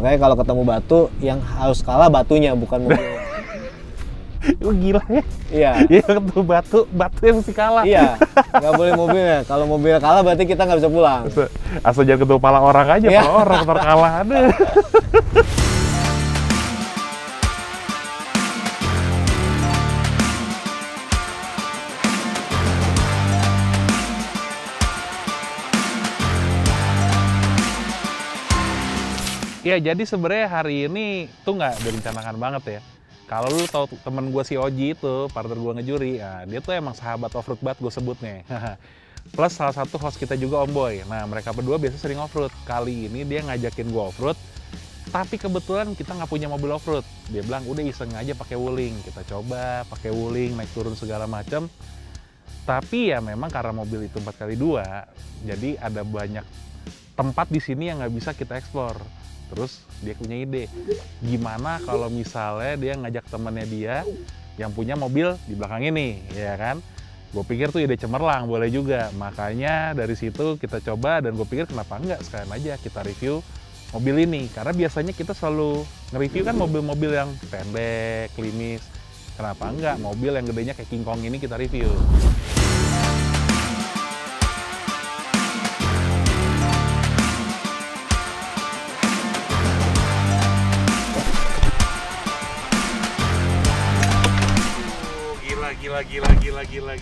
Makanya kalau ketemu batu, yang harus kalah batunya, bukan mobilnya. Lu gila ya? Iya. Ya ketemu batu yang mesti kalah. Iya, nggak boleh mobilnya. Kalau mobilnya kalah berarti kita nggak bisa pulang. Asal jangan ketemu pala orang aja, Iya. pala orang ntar kalah. Aduh. Ya jadi sebenarnya hari ini tuh nggak direncanakan banget ya. Kalau lu tahu temen gue si Oji itu, partner gue ngejuri, nah, dia tuh emang sahabat off-road banget gue sebutnya. Plus salah satu host kita juga Om Boy. Nah mereka berdua biasa sering off-road. Kali ini dia ngajakin gue off-road, tapi kebetulan kita nggak punya mobil off-road. Dia bilang udah iseng aja pakai wuling. Kita coba pakai wuling, naik turun segala macam. Tapi ya memang karena mobil itu 4x2, jadi ada banyak tempat di sini yang nggak bisa kita explore. Terus dia punya ide, gimana kalau misalnya dia ngajak temennya dia yang punya mobil di belakang ini, ya kan? Gue pikir tuh ide cemerlang, boleh juga. Makanya dari situ kita coba dan gue pikir kenapa enggak sekalian aja kita review mobil ini. Karena biasanya kita selalu nge-review kan mobil-mobil yang pendek, klimis. Kenapa enggak mobil yang gedenya kayak King Kong ini kita review.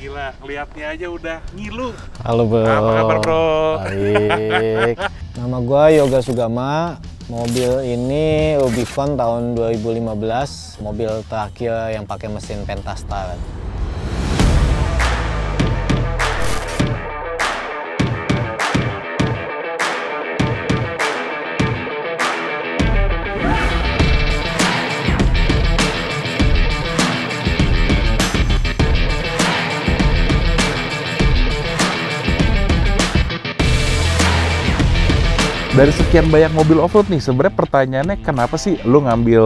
Gila. Lihatnya aja udah ngilu. Halo bro. Apa kabar bro? Baik. Nama gua Yoga Sugama. Mobil ini Rubicon tahun 2015. Mobil terakhir yang pakai mesin Pentastar. Dari sekian banyak mobil off-road nih, sebenarnya pertanyaannya kenapa sih lu ngambil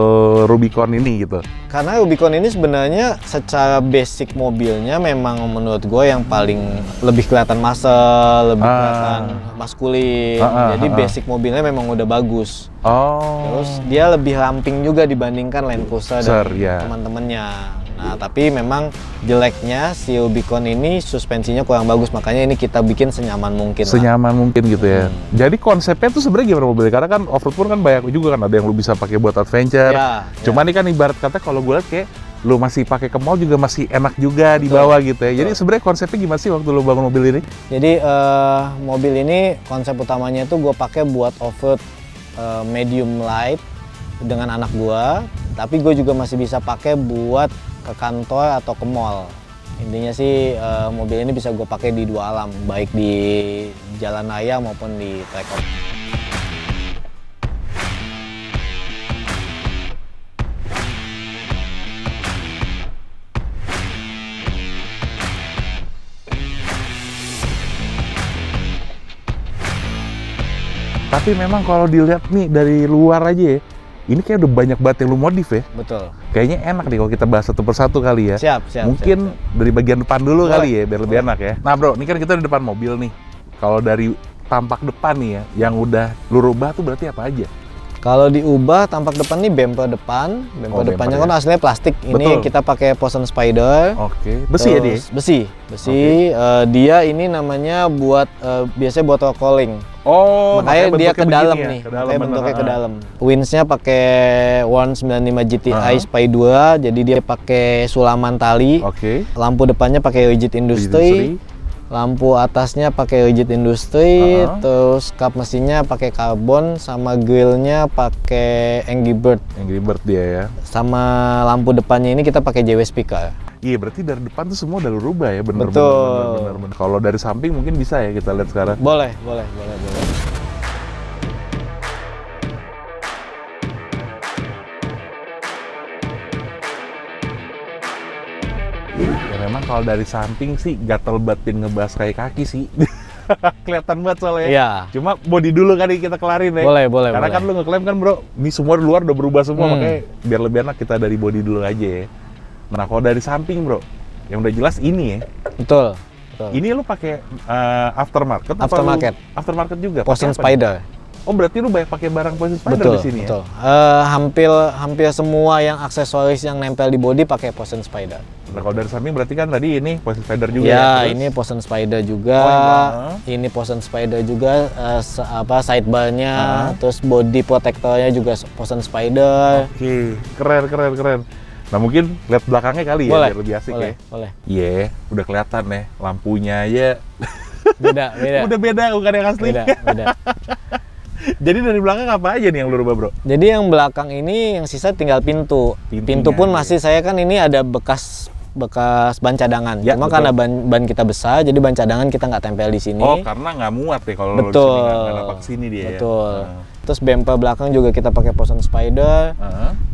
Rubicon ini gitu? Karena Rubicon ini sebenarnya secara basic mobilnya memang menurut gue yang paling lebih kelihatan muscle, lebih kelihatan maskulin. Jadi basic mobilnya memang udah bagus. Terus dia lebih ramping juga dibandingkan Land Cruiser dan teman-temannya. Nah, tapi memang jeleknya si Rubicon ini suspensinya kurang bagus, makanya ini kita bikin senyaman mungkin. Senyaman mungkin gitu ya. Jadi konsepnya tuh sebenarnya gimana mobilnya? Karena kan off-road pun kan banyak juga kan, ada yang lu bisa pakai buat adventure. Cuma ini kan ibarat kata kalau gue lihat kayak lu masih pakai ke mall juga masih enak juga di bawah gitu ya. Jadi sebenarnya konsepnya gimana sih waktu lu bangun mobil ini? Jadi mobil ini konsep utamanya tuh gue pakai buat off-road medium light dengan anak gue, tapi gue juga masih bisa pakai buat ke kantor atau ke mall. Intinya sih mobil ini bisa gue pakai di dua alam, baik di jalan raya maupun di track off. Tapi memang kalau dilihat nih dari luar aja ya, ini kayak udah banyak banget yang lu modif ya? Betul. Kayaknya enak nih kalau kita bahas satu persatu kali ya. Siap. Mungkin dari bagian depan dulu kali ya, biar lebih enak ya. Nah bro, ini kan kita di depan mobil nih. Kalau dari tampak depan nih ya, yang udah lu rubah tuh berarti apa aja? Kalau diubah tampak depan nih bumper depan. Bumper depannya kan aslinya plastik. Ini kita pakai Posen Spider. Oke. Besi ya dia? Besi. Dia ini namanya buat biasanya buat roll calling. Makanya dia ke dalam nih. Makanya bentuknya ke dalam. Windsnya pakai Warn 95 GTI Spy 2, jadi dia pakai sulaman tali. Lampu depannya pakai rigid industry. Lampu atasnya pakai rigid industry, terus kap mesinnya pakai karbon, sama grillnya pakai Angry Bird. Angry Bird dia ya. Sama lampu depannya ini kita pakai JW speaker. Iya, berarti dari depan tuh semua udah lu rubah ya, bener. Betul. Kalau dari samping mungkin bisa ya kita lihat sekarang. Boleh. Ya memang kalau dari samping sih gatel batin ngebahas kayak kaki sih. Kelihatan banget soalnya. Iya. Cuma body dulu kali kita kelarin ya. Boleh. Karena kan lu ngeklaim kan bro, ini semua luar udah berubah semua, makanya biar lebih enak kita dari body dulu aja ya. Nah kalau dari samping bro, yang udah jelas ini ya. Betul. Ini lu pakai aftermarket? Aftermarket. Aftermarket juga? Posen Spider. Oh berarti lu banyak pakai barang Poison Spider betul, di sini betul. ya? Hampir semua yang aksesoris yang nempel di body pakai Poison Spider. Nah kalau dari samping berarti kan tadi ini Poison Spider juga ya? Terus? Ini Poison Spider juga. Ini Poison Spider juga. Sidebarnya, terus body protectornya juga Poison Spider. Oke, keren. Nah mungkin lihat belakangnya kali ya, biar lebih asik ya. Boleh. Iya, udah kelihatan nih lampunya aja. Beda. Udah beda, bukan yang asli. Beda. Jadi dari belakang apa aja nih yang lu rubah, bro? Jadi yang belakang ini yang sisa tinggal pintu. Pintu pun masih saya kan ini ada bekas ban cadangan. Ya, cuma karena ban kita besar, jadi ban cadangan kita nggak tempel di sini. Oh, karena nggak muat ya kalau lu di sini nggak dapat sini dia. Betul. Ya? Terus bumper belakang juga kita pakai Poison Spider.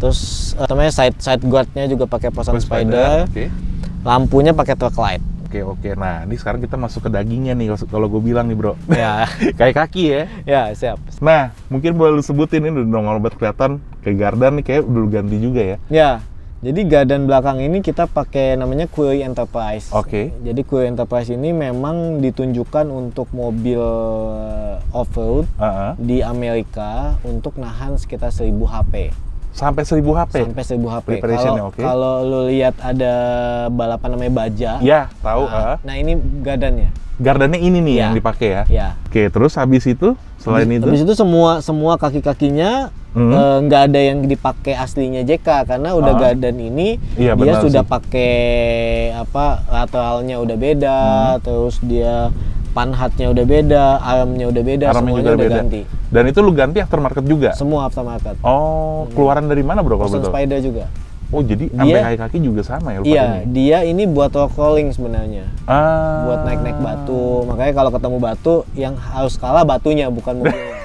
Terus namanya side guardnya juga pakai Poison Spider. Okay. Lampunya pakai truck light. Oke. Nah, ini sekarang kita masuk ke dagingnya nih kalau gue bilang nih, bro. Ya. Kayak kaki ya. Ya, siap. Nah, mungkin boleh lu sebutin ini udah nongol kelihatan kayak gardan nih kayak udah ganti juga ya. Ya. Jadi gardan belakang ini kita pakai namanya Quarry Enterprise. Oke. Jadi Quarry Enterprise ini memang ditunjukkan untuk mobil off-road di Amerika untuk nahan sekitar 1000 HP. Sampai 1000 HP? Sampai 1000 HP. Kalau lu lihat ada balapan namanya Baja. Iya, tahu. Nah ini gardannya. Gardannya ini nih yang dipakai ya? Iya. Oke, terus habis itu, selain itu? Habis itu semua kaki-kakinya nggak ada yang dipakai aslinya JK karena udah gardan ini dia sudah pakai lateralnya udah beda, terus dia panhatnya udah beda, armnya udah beda, semuanya udah ganti. Dan itu lu ganti aftermarket juga? Semua aftermarket. Oh, keluaran dari mana, bro? Poison Spider juga. Oh, jadi sampai kaki juga sama ya? Iya, dia ini buat rock crawling sebenarnya. Buat naik-naik batu. Makanya kalau ketemu batu, yang harus kalah batunya, bukan mobilnya.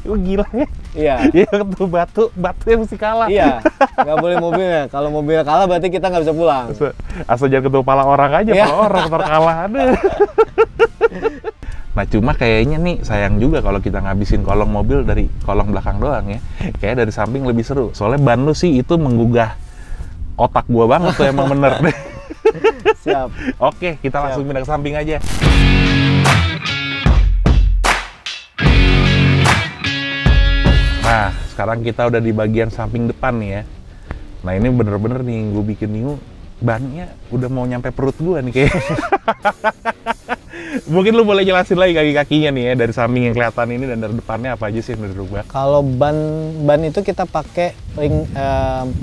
Oh, gila ya? Iya. Iya, ketemu batunya mesti kalah. Iya, nggak boleh mobilnya. Kalau mobilnya kalah berarti kita nggak bisa pulang. Asal jangan ketemu pala orang aja, pala orang ntar kalah. Aduh. Nah cuma kayaknya nih sayang juga kalau kita ngabisin kolong mobil dari kolong belakang doang ya. Kayak dari samping lebih seru. Soalnya ban lu sih itu menggugah otak gua banget tuh emang bener deh. Siap. Oke, kita langsung pindah ke samping aja. Nah, sekarang kita udah di bagian samping depan nih ya. Nah ini bener-bener nih gue bikin bingung. Bannya udah mau nyampe perut gua nih kayak. Mungkin lu boleh jelasin lagi kaki-kakinya nih ya, dari samping yang kelihatan ini dan dari depannya apa aja sih yang udah dirubah? Kalau ban itu kita pakai ring 40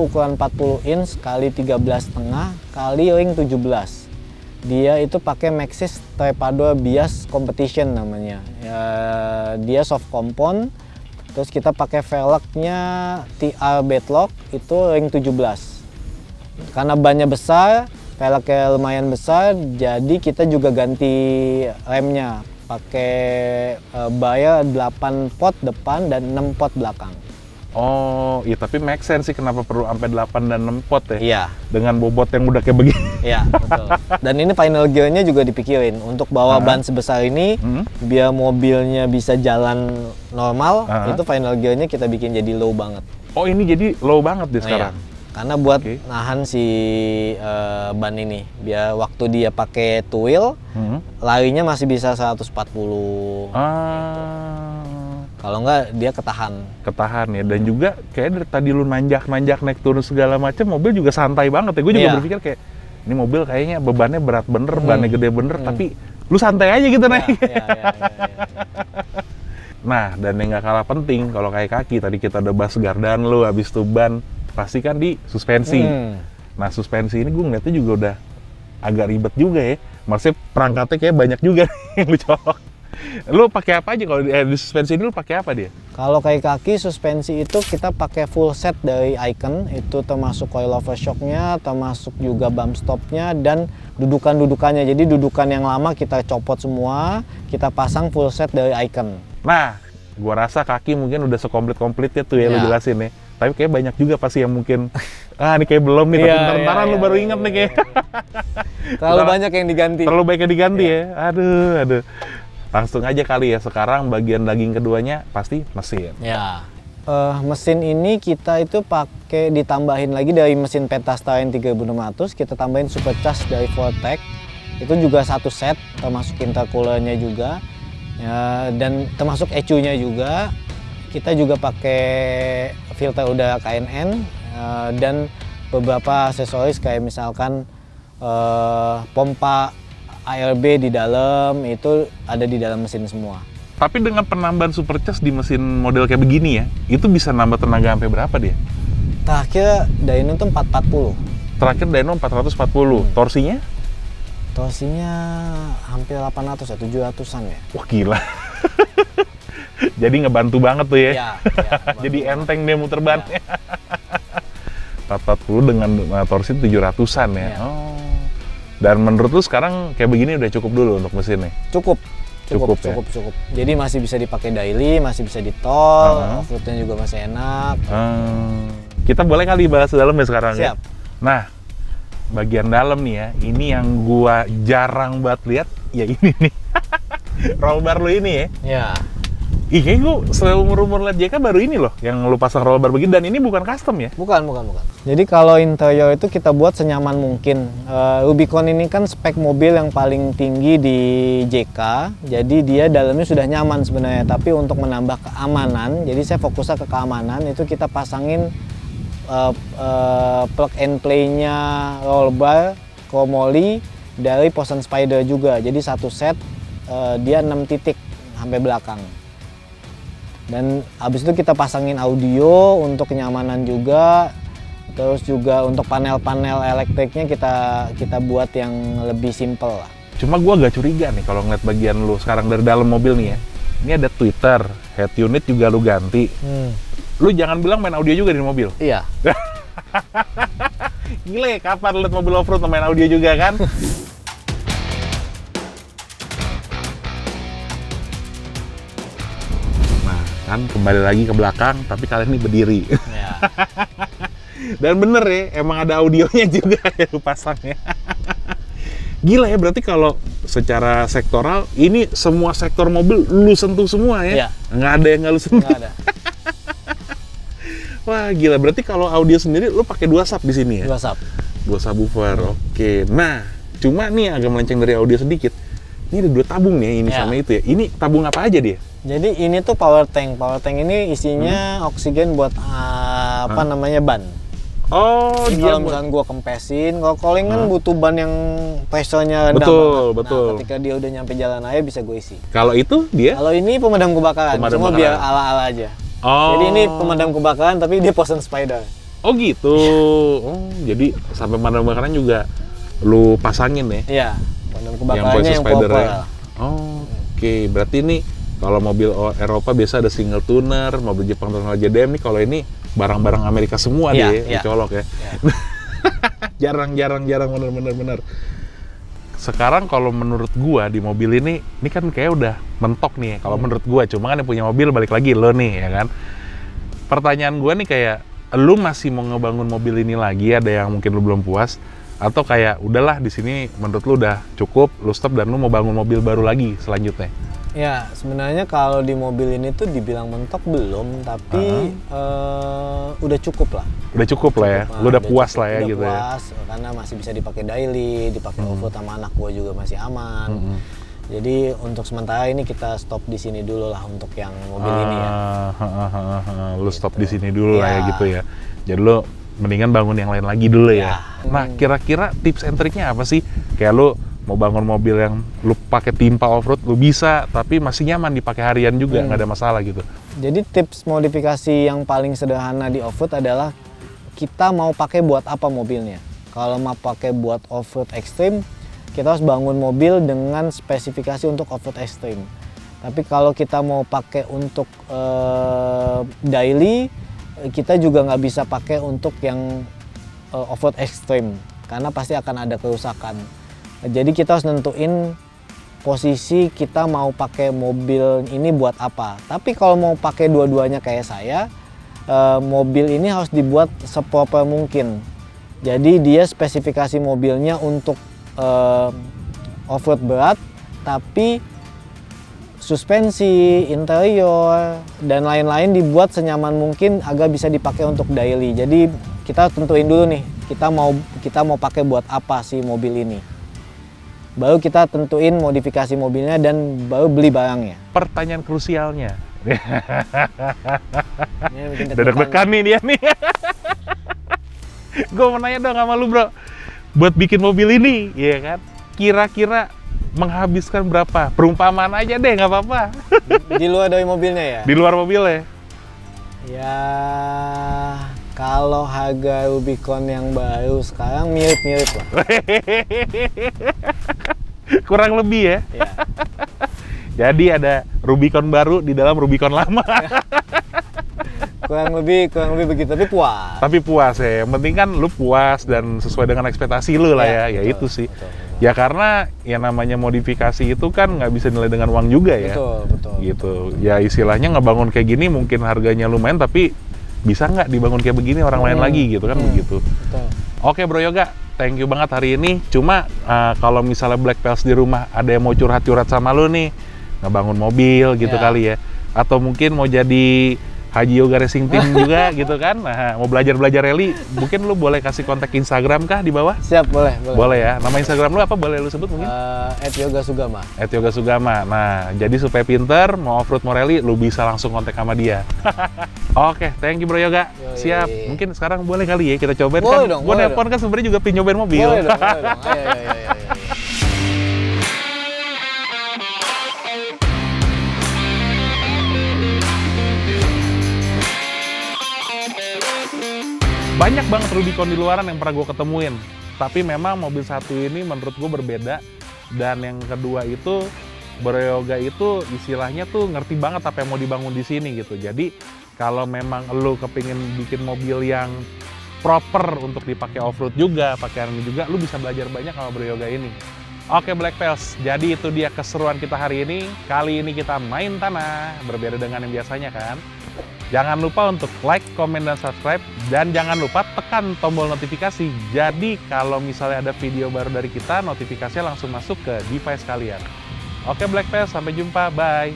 ukuran 40 inch kali 13,5 kali ring 17. Dia itu pakai Maxxis Trepador Bias Competition namanya. Dia soft compound. Terus kita pakai velgnya TR Bedlock itu ring 17. Karena bannya besar, velgnya lumayan besar, jadi kita juga ganti remnya pakai Bayer 8 pot depan dan 6 pot belakang. Oh, iya tapi make sense sih kenapa perlu sampai 8 dan 6 pot ya? Iya. Dengan bobot yang udah kayak begini. Iya, betul. Dan ini final gear-nya juga dipikirin untuk bawa ban sebesar ini, biar mobilnya bisa jalan normal, itu final gear-nya kita bikin jadi low banget. Oh, ini jadi low banget deh sekarang? Iya. Karena buat nahan si ban ini, biar waktu dia pakai two wheel, larinya masih bisa 140. Kalau enggak dia ketahan ya. Dan juga kayak dari tadi lu nanjak naik turun segala macam, mobil juga santai banget ya. Gue juga berpikir kayak ini mobil kayaknya bebannya berat bener, bannya gede bener, tapi lu santai aja gitu naik. Nah, dan yang nggak kalah penting kalau kayak kaki tadi kita udah bahas gardan lu, habis itu ban, pasti kan di suspensi. Nah, suspensi ini gue ngeliatnya juga udah agak ribet juga ya. Maksudnya perangkatnya kayak banyak juga yang lu colok. Lu pakai apa aja kalau di suspensi ini lu pakai apa dia? Kalau kayak kaki suspensi itu kita pakai full set dari Icon, itu termasuk coilover shocknya, termasuk juga bump stopnya dan dudukan-dudukannya. Jadi dudukan yang lama kita copot semua, kita pasang full set dari Icon. Nah, gua rasa kaki mungkin udah sekomplit-komplitnya tuh ya lu jelasin ya. Tapi kayak banyak juga pasti yang mungkin ini kayak belum nih, tapi ntar-ntaran lu baru inget nih kayak. Terlalu banyak yang diganti. Terlalu banyak yang diganti ya. Aduh. Langsung aja kali ya, sekarang bagian daging keduanya pasti mesin. Ya. Mesin ini kita itu pakai ditambahin lagi dari mesin Pentastar yang 3600, kita tambahin supercharge dari Vortec. Itu juga satu set, termasuk intercoolernya juga. Ya, dan termasuk ECU-nya juga. Kita juga pakai filter udara KNN dan beberapa aksesoris kayak misalkan pompa ARB di dalam, itu ada di dalam mesin semua. Tapi dengan penambahan supercharge di mesin model kayak begini ya, itu bisa nambah tenaga sampai berapa dia? Terakhir dyno tuh 440. Terakhir dyno 440. Torsinya? Torsinya hampir 800 ya, 700-an ya. Wah gila. Jadi ngebantu banget tuh ya. Ya Jadi enteng dia muter bannya. 440 dengan torsi 700-an ya. Oh. Dan menurut lu sekarang kayak begini udah cukup dulu untuk mesinnya? Cukup. Jadi masih bisa dipakai daily, masih bisa di tol, off-roadnya juga masih enak. Kita boleh kali bahas dalamnya sekarang. Siap. Ya? Nah, bagian dalam nih ya, ini yang gua jarang banget lihat, ya ini nih. Roll bar lu ini ya. Ya. Ih, kayaknya gue seumur-umur liat JK baru ini loh, yang lu pasang roll bar begini, dan ini bukan custom ya? Bukan. Jadi kalau interior itu kita buat senyaman mungkin. Rubicon ini kan spek mobil yang paling tinggi di JK, jadi dia dalamnya sudah nyaman sebenarnya. Tapi untuk menambah keamanan, jadi saya fokusnya ke keamanan, itu kita pasangin plug and play-nya roll bar, chromoly dari Posen Spider juga. Jadi satu set dia 6 titik sampai belakang. Dan habis itu kita pasangin audio untuk kenyamanan juga. Terus juga untuk panel-panel elektriknya kita buat yang lebih simple lah. Cuma gua agak curiga nih kalau ngeliat bagian lu sekarang dari dalam mobil nih ya. Ini ada tweeter, head unit juga lu ganti. Lu jangan bilang main audio juga di mobil. Iya. Gila ya, kapan liat mobil off-road main audio juga kan? Kan kembali lagi ke belakang, tapi kalian ini berdiri. Ya. Dan bener ya, emang ada audionya juga ya lu pasangnya. Gila ya, berarti kalau secara sektoral, ini semua sektor mobil lu sentuh semua ya? Nggak ada yang nggak lu sentuh? Nggak ada. Wah gila, berarti kalau audio sendiri lu pakai 2 sub di sini ya? 2 sub. 2 subwoofer, oke. Nah, cuma nih agak melenceng dari audio sedikit. Ini ada 2 tabung nih, ini sama itu ya. Ini tabung apa aja dia? Jadi ini tuh power tank. Power tank ini isinya oksigen buat apa namanya ban. Oh, dia kalau misalnya gua kempesin, kalau calling kan butuh ban yang pressure-nya rendah banget. Betul. Nah, ketika dia udah nyampe jalan raya bisa gue isi. Kalau itu dia? Kalau ini pemadam kebakaran, cuma biar ala-ala aja. Oh. Jadi ini pemadam kebakaran tapi dia Posen Spider. Oh gitu. Oh, jadi sampai pemadam kebakaran juga lu pasangin ya? Iya, pemadam kebakarannya yang proper. Ya? Oh, oke. Berarti ini kalau mobil Eropa biasa ada single tuner, mobil Jepang tuner JDM nih. Kalau ini barang-barang Amerika semua dicolok ya. Jarang bener. Sekarang kalau menurut gua di mobil ini kan kayak udah mentok nih. Kalau menurut gua, cuma kan yang punya mobil balik lagi lo nih ya kan. Pertanyaan gua nih kayak, lu masih mau ngebangun mobil ini lagi? Ada yang mungkin lu belum puas? Atau kayak udahlah di sini menurut lu udah cukup, lu stop dan lu mau bangun mobil baru lagi selanjutnya? Ya, sebenarnya kalau di mobil ini tuh dibilang mentok belum, tapi udah cukup lah. Udah cukup lah ya, lu udah puas lah ya gitu ya. Udah puas, karena masih bisa dipakai daily, dipakai off-road sama anak gua juga masih aman. Jadi untuk sementara ini kita stop di sini dulu lah untuk yang mobil ini ya. Lu stop di sini dulu lah ya gitu ya. Jadi lu mendingan bangun yang lain lagi dulu ya. Nah, kira-kira tips and triknya apa sih? Kayak lu mau bangun mobil yang lu pakai timpa off-road, lu bisa, tapi masih nyaman dipakai harian juga, nggak ada masalah gitu. Jadi tips modifikasi yang paling sederhana di off-road adalah kita mau pakai buat apa mobilnya. Kalau mau pakai buat off-road ekstrim, kita harus bangun mobil dengan spesifikasi untuk off-road ekstrim. Tapi kalau kita mau pakai untuk daily, kita juga nggak bisa pakai untuk yang off-road ekstrim, karena pasti akan ada kerusakan. Jadi kita harus nentuin posisi kita mau pakai mobil ini buat apa. Tapi kalau mau pakai dua-duanya kayak saya, mobil ini harus dibuat seproper mungkin. Jadi dia spesifikasi mobilnya untuk off-road berat, tapi suspensi, interior, dan lain-lain dibuat senyaman mungkin agar bisa dipakai untuk daily. Jadi kita tentuin dulu nih, kita mau pakai buat apa sih mobil ini. baru kita tentuin modifikasi mobilnya dan baru beli barangnya. Pertanyaan krusialnya. Deg-degan nih dia nih. Gue mau nanya dong sama lu bro, buat bikin mobil ini, ya kan? Kira-kira menghabiskan berapa? Perumpamaan aja deh, nggak apa-apa. Di luar dari mobilnya ya? Di luar mobilnya? Ya, kalau harga Rubicon yang baru sekarang mirip-mirip lah. Kurang lebih ya? Ya. Jadi ada Rubicon baru di dalam Rubicon lama. kurang lebih begitu, tapi puas. Tapi puas ya, yang penting kan lu puas dan sesuai dengan ekspektasi lu lah ya, ya itu sih. Betul. Ya karena ya namanya modifikasi itu kan nggak bisa nilai dengan uang juga ya. Betul. Gitu. Ya istilahnya ngebangun kayak gini mungkin harganya lumayan, tapi bisa nggak dibangun kayak begini orang lain lagi gitu kan begitu. Betul. Oke Bro Yoga, thank you banget hari ini. Cuma kalau misalnya Black Pals di rumah ada yang mau curhat-curhat sama lu nih, ngebangun mobil gitu kali ya, atau mungkin mau jadi Haji Yoga Racing Team juga gitu kan. Nah, mau belajar rally, mungkin lu boleh kasih kontak Instagram kah di bawah? Siap, boleh. Boleh ya. Nama Instagram lu apa? Boleh lu sebut mungkin? @yogasugama. @yogasugama. Nah, jadi supaya pinter, mau off-road, mau rally, lu bisa langsung kontak sama dia. Oke, thank you Bro Yoga. Siap. Mungkin sekarang boleh kali ya kita cobain kan. Gue nelpon kan sebenarnya juga pengen nyobain mobil. Boleh dong. Ayo. Banyak banget Rubicon di luaran yang pernah gue ketemuin, tapi memang mobil satu ini menurut gue berbeda. Dan yang kedua itu, Bro Yoga itu istilahnya tuh ngerti banget apa yang mau dibangun di sini gitu. Jadi kalau memang lu kepingin bikin mobil yang proper untuk dipakai off-road juga, pakai ini juga, lu bisa belajar banyak sama Bro Yoga ini. Oke Black Pals, jadi itu dia keseruan kita hari ini. Kali ini kita main tanah, berbeda dengan yang biasanya kan. Jangan lupa untuk like, komen, dan subscribe. Dan jangan lupa tekan tombol notifikasi. Jadi kalau misalnya ada video baru dari kita, notifikasinya langsung masuk ke device kalian. Oke Black Pals, sampai jumpa. Bye!